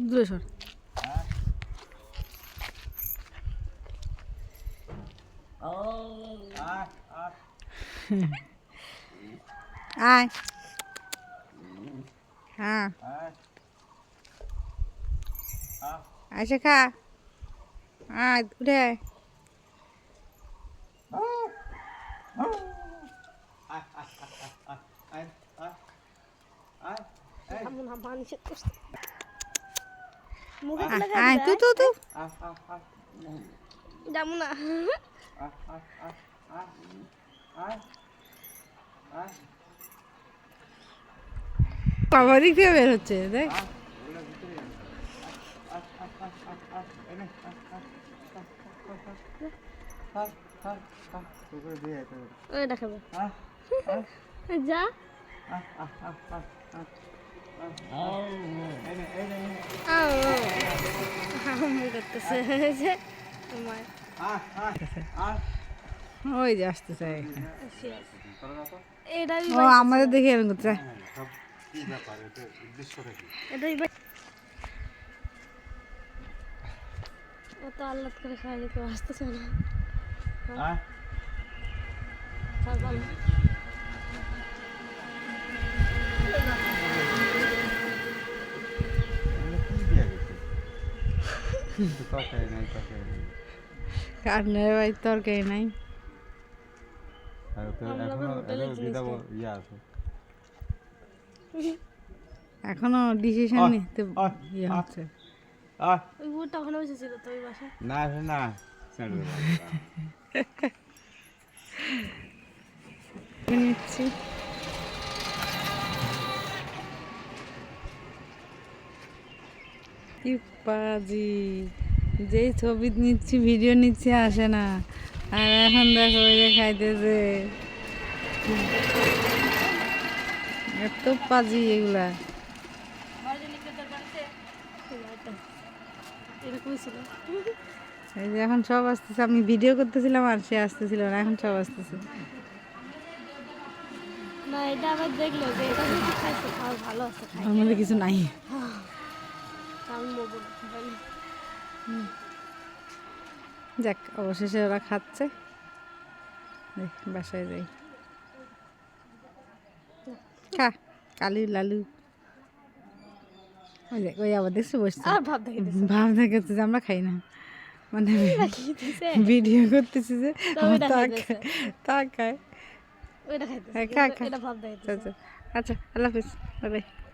দূরে সর। আয়। হ্যাঁ আইসে খা। আয় উঠে আয়। আয় তু তু তু যাবো না। বাবা দিক থেকে বের হচ্ছে দেখ। ওই দেখাবে যা করতেছে ওই যে আসতেছে। এটাই ও আমাদের দেখে এরকম করছে। এটাই এত আল্লাহ করে খাইলে কেউ আসতেছে না। কাটনের ভাই তরকারি নাই। এখনো ডিসিশন নিতে ইয়ে হচ্ছে। ওই বুড়টা ওখানে বসেছিল তো ওই বাসায়। না নিচ্ছি কি পাজি, যেই ছবি নিচ্ছি ভিডিও নিচ্ছি আসে না, আর এখন দেখো ওই যে খাইতেছে। এত পাজি এগুলা। এরকমই ছিল। এই যে এখন সব আসতেছে, আমি ভিডিও করতেছিলাম আর সে আসতেছিল না, এখন সব আসতেছে। না এটা আবার দেখলো যে এটা যদি খাইছে খাওয়া ভালো আছে খাই। আমার মধ্যে কিছু নাই। আমি বলবো যাক অবশেষে ওরা খাচ্ছে। দেখ বাসায় যাই। খা কালু লালু। ওই দেখ ওই আবার দেখছি বসছে। আর ভাব দেখাইতেছে। ভাব দেখাচ্ছে যে আমরা খাই না, মানে দেখাইতেছে ভিডিও করতেছি যে তবে দেখাইতেছে। তা খায়। ওইটা খাইতেছে খা খা। এটা ভাব দেখাইতেছে। আচ্ছা আচ্ছা আল্লাহ হাফিজ, বাই বাই।